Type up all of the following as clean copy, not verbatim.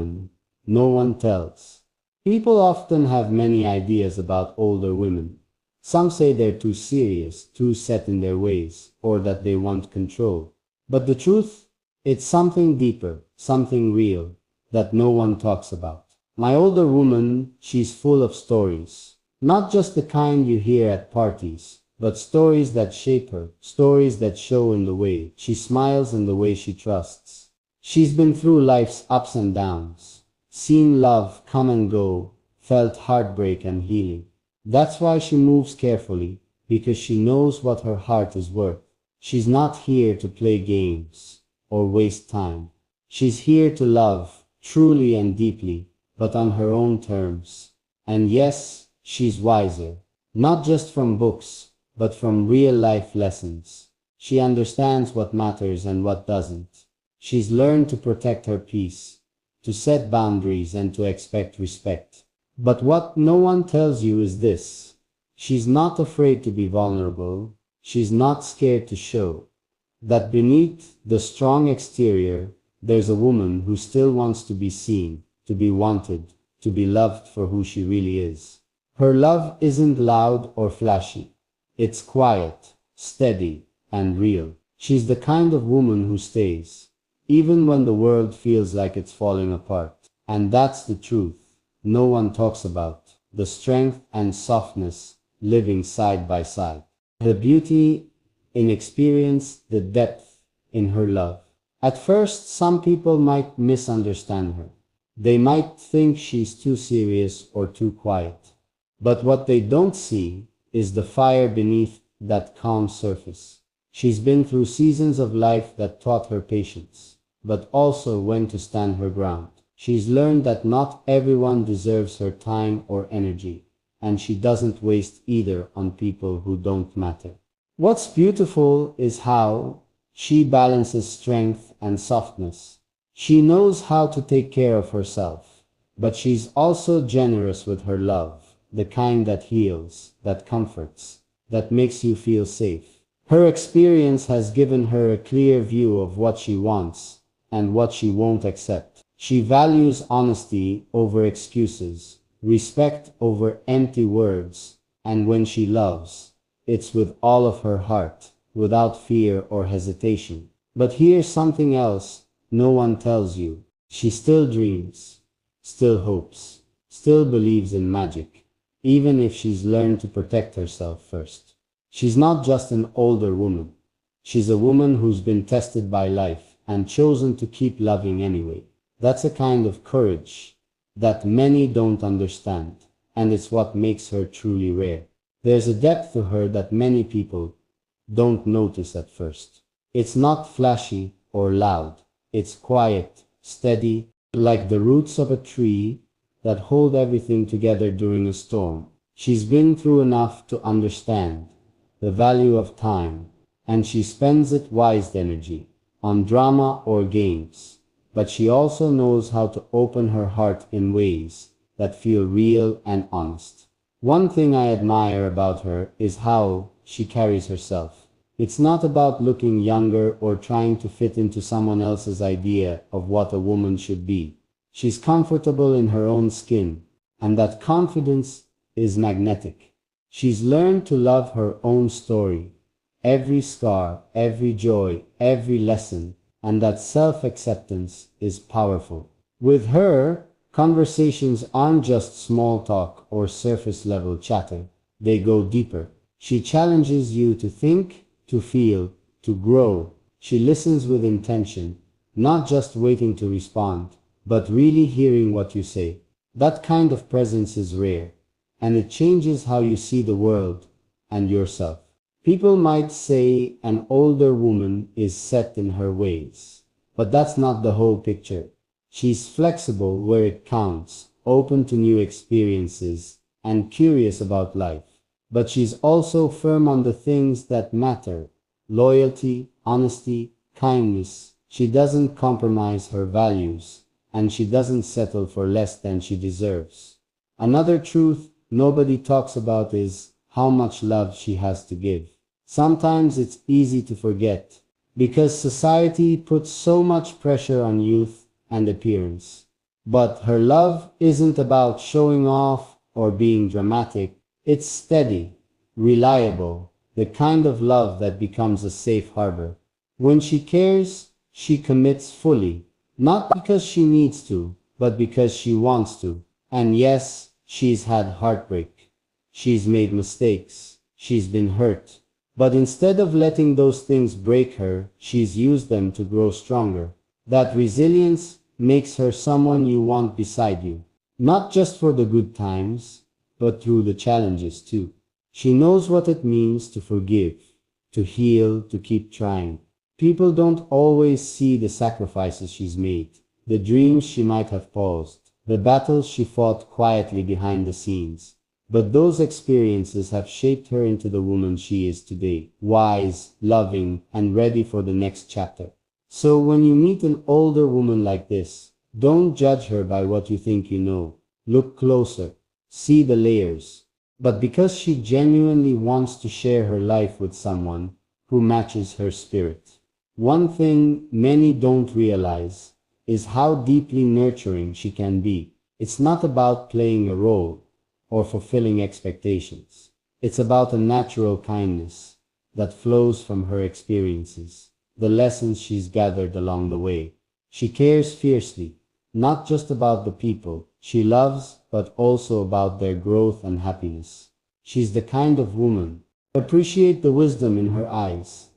woman no one tells. People often have many ideas about older women. Some say they're too serious, too set in their ways, or that they want control. But the truth, it's something deeper, something real, that no one talks about. My older woman, she's full of stories. Not just the kind you hear at parties, but stories that shape her, stories that show in the way she smiles and the way she trusts. She's been through life's ups and downs, seen love come and go, felt heartbreak and healing. That's why she moves carefully, because she knows what her heart is worth. She's not here to play games or waste time. She's here to love, truly and deeply, but on her own terms. And yes, she's wiser, not just from books, but from real-life lessons. She understands what matters and what doesn't. She's learned to protect her peace, to set boundaries and to expect respect. But what no one tells you is this: she's not afraid to be vulnerable. She's not scared to show that beneath the strong exterior, there's a woman who still wants to be seen, to be wanted, to be loved for who she really is. Her love isn't loud or flashy. It's quiet, steady, and real. She's the kind of woman who stays, even when the world feels like it's falling apart. And that's the truth no one talks about: the strength and softness living side by side. The beauty in experience, the depth in her love. At first, some people might misunderstand her. They might think she's too serious or too quiet. But what they don't see is the fire beneath that calm surface. She's been through seasons of life that taught her patience, but also when to stand her ground. She's learned that not everyone deserves her time or energy, and she doesn't waste either on people who don't matter. What's beautiful is how she balances strength and softness. She knows how to take care of herself, but she's also generous with her love, the kind that heals, that comforts, that makes you feel safe. Her experience has given her a clear view of what she wants and what she won't accept. She values honesty over excuses, respect over empty words, and when she loves, it's with all of her heart, without fear or hesitation. But here's something else no one tells you. She still dreams, still hopes, still believes in magic, even if she's learned to protect herself first. She's not just an older woman. She's a woman who's been tested by life and chosen to keep loving anyway. That's a kind of courage that many don't understand, and it's what makes her truly rare. There's a depth to her that many people don't notice at first. It's not flashy or loud. It's quiet, steady, like the roots of a tree that hold everything together during a storm. She's been through enough to understand the value of time, and she spends it wise energy on drama or games. But she also knows how to open her heart in ways that feel real and honest. One thing I admire about her is how she carries herself. It's not about looking younger or trying to fit into someone else's idea of what a woman should be. She's comfortable in her own skin, and that confidence is magnetic. She's learned to love her own story, every scar, every joy, every lesson, and that self-acceptance is powerful. With her, conversations aren't just small talk or surface-level chatter. They go deeper. She challenges you to think, to feel, to grow. She listens with intention, not just waiting to respond, but really hearing what you say. That kind of presence is rare, and it changes how you see the world and yourself. People might say an older woman is set in her ways, but that's not the whole picture. She's flexible where it counts, open to new experiences, and curious about life. But she's also firm on the things that matter: loyalty, honesty, kindness. She doesn't compromise her values, and she doesn't settle for less than she deserves. Another truth nobody talks about is how much love she has to give. Sometimes it's easy to forget, because society puts so much pressure on youth and appearance. But her love isn't about showing off or being dramatic. It's steady, reliable, the kind of love that becomes a safe harbor. When she cares, she commits fully, not because she needs to, but because she wants to. And yes, she's had heartbreak. She's made mistakes. She's been hurt. But instead of letting those things break her, she's used them to grow stronger. That resilience makes her someone you want beside you. Not just for the good times, but through the challenges too. She knows what it means to forgive, to heal, to keep trying. People don't always see the sacrifices she's made, the dreams she might have paused, the battles she fought quietly behind the scenes. But those experiences have shaped her into the woman she is today, wise, loving, and ready for the next chapter. So when you meet an older woman like this, don't judge her by what you think you know. Look closer, see the layers. But because she genuinely wants to share her life with someone who matches her spirit. One thing many don't realize is how deeply nurturing she can be. It's not about playing a role or fulfilling expectations. It's about a natural kindness that flows from her experiences, the lessons she's gathered along the way. She cares fiercely, not just about the people she loves, but also about their growth and happiness. She's the kind of woman who appreciates the wisdom in her eyes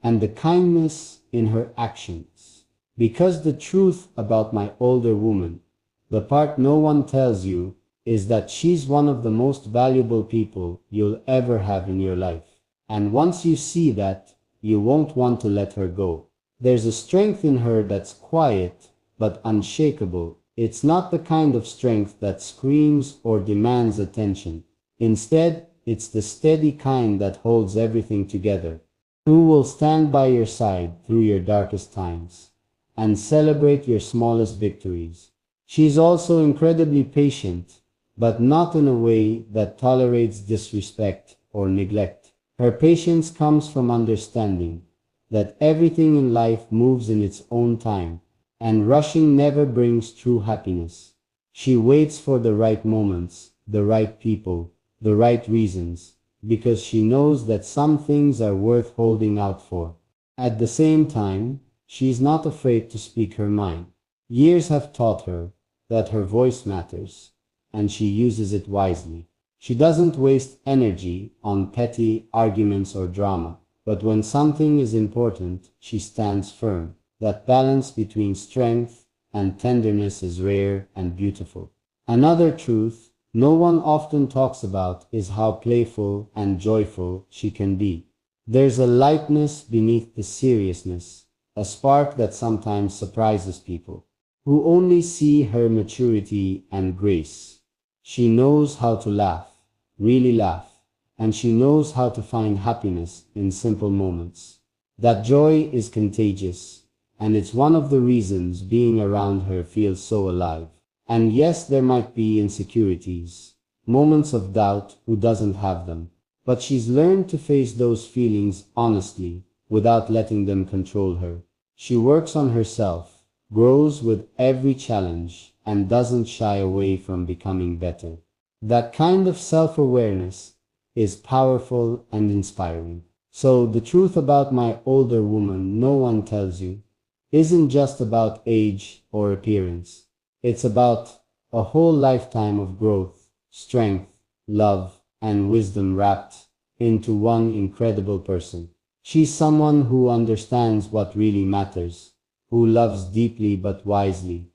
and the kindness in her actions. Because the truth about my older woman, the part no one tells you, is that she's one of the most valuable people you'll ever have in your life. And once you see that, you won't want to let her go. There's a strength in her that's quiet, but unshakable. It's not the kind of strength that screams or demands attention. Instead, it's the steady kind that holds everything together, who will stand by your side through your darkest times and celebrate your smallest victories. She's also incredibly patient, but not in a way that tolerates disrespect or neglect. Her patience comes from understanding that everything in life moves in its own time, and rushing never brings true happiness. She waits for the right moments, the right people, the right reasons, because she knows that some things are worth holding out for. At the same time, she is not afraid to speak her mind. Years have taught her that her voice matters, and she uses it wisely. She doesn't waste energy on petty arguments or drama, but when something is important, she stands firm. That balance between strength and tenderness is rare and beautiful. Another truth no one often talks about is how playful and joyful she can be. There's a lightness beneath the seriousness, a spark that sometimes surprises people who only see her maturity and grace. She knows how to laugh, really laugh, and she knows how to find happiness in simple moments. That joy is contagious, and it's one of the reasons being around her feels so alive. And yes, there might be insecurities, moments of doubt, who doesn't have them? But she's learned to face those feelings honestly, without letting them control her. She works on herself, grows with every challenge, and doesn't shy away from becoming better. That kind of self-awareness is powerful and inspiring. So the truth about my older woman no one tells you isn't just about age or appearance. It's about a whole lifetime of growth, strength, love, and wisdom wrapped into one incredible person. She's someone who understands what really matters, who loves deeply but wisely,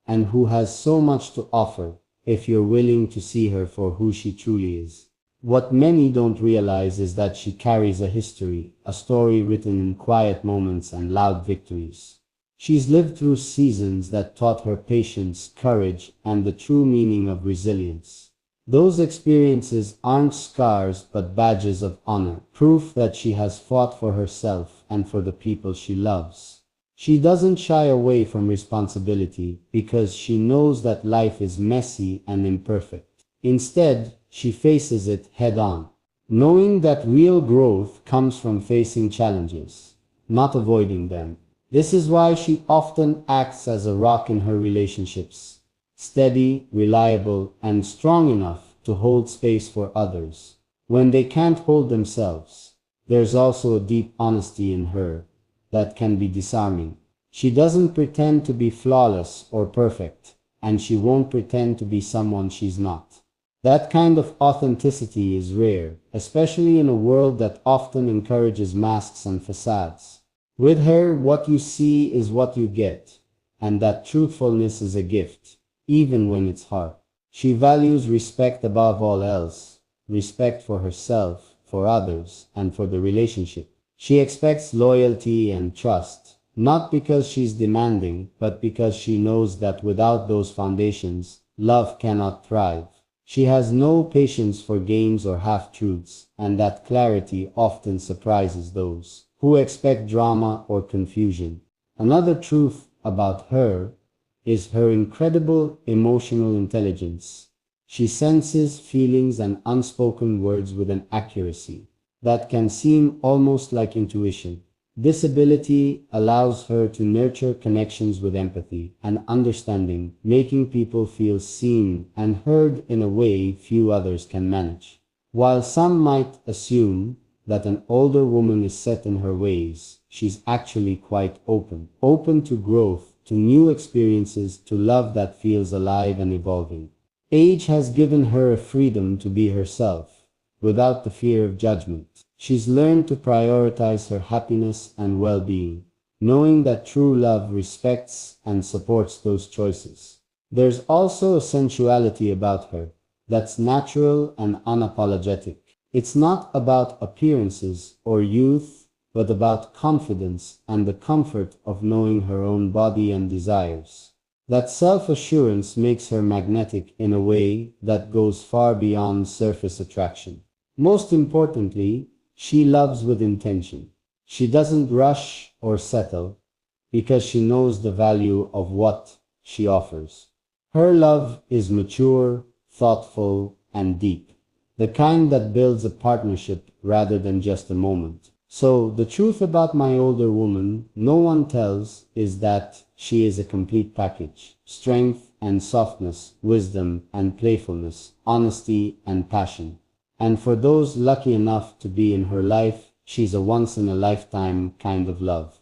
and who has so much to offer if you're willing to see her for who she truly is. What many don't realize is that she carries a history, a story written in quiet moments and loud victories. She's lived through seasons that taught her patience, courage, and the true meaning of resilience. Those experiences aren't scars but badges of honor, proof that she has fought for herself and for the people she loves. She doesn't shy away from responsibility because she knows that life is messy and imperfect. Instead, she faces it head on, knowing that real growth comes from facing challenges, not avoiding them. This is why she often acts as a rock in her relationships, steady, reliable, and strong enough to hold space for others when they can't hold themselves. There's also a deep honesty in her that can be disarming. She doesn't pretend to be flawless or perfect, and she won't pretend to be someone she's not. That kind of authenticity is rare, especially in a world that often encourages masks and facades. With her, what you see is what you get, and that truthfulness is a gift, even when it's hard. She values respect above all else, respect for herself, for others, and for the relationship. She expects loyalty and trust, not because she's demanding, but because she knows that without those foundations, love cannot thrive. She has no patience for games or half-truths, and that clarity often surprises those who expect drama or confusion. Another truth about her is her incredible emotional intelligence. She senses feelings and unspoken words with an accuracy that can seem almost like intuition. This ability allows her to nurture connections with empathy and understanding, making people feel seen and heard in a way few others can manage. While some might assume that an older woman is set in her ways, she's actually quite open to growth, to new experiences, to love that feels alive and evolving. Age has given her a freedom to be herself, without the fear of judgment. She's learned to prioritize her happiness and well-being, knowing that true love respects and supports those choices. There's also a sensuality about her that's natural and unapologetic. It's not about appearances or youth, but about confidence and the comfort of knowing her own body and desires. That self-assurance makes her magnetic in a way that goes far beyond surface attraction. Most importantly, she loves with intention. She doesn't rush or settle because she knows the value of what she offers. Her love is mature, thoughtful, and deep, the kind that builds a partnership rather than just a moment. So, the truth about my older woman no one tells is that she is a complete package. Strength and softness, wisdom and playfulness, honesty and passion. And for those lucky enough to be in her life, she's a once-in-a-lifetime kind of love.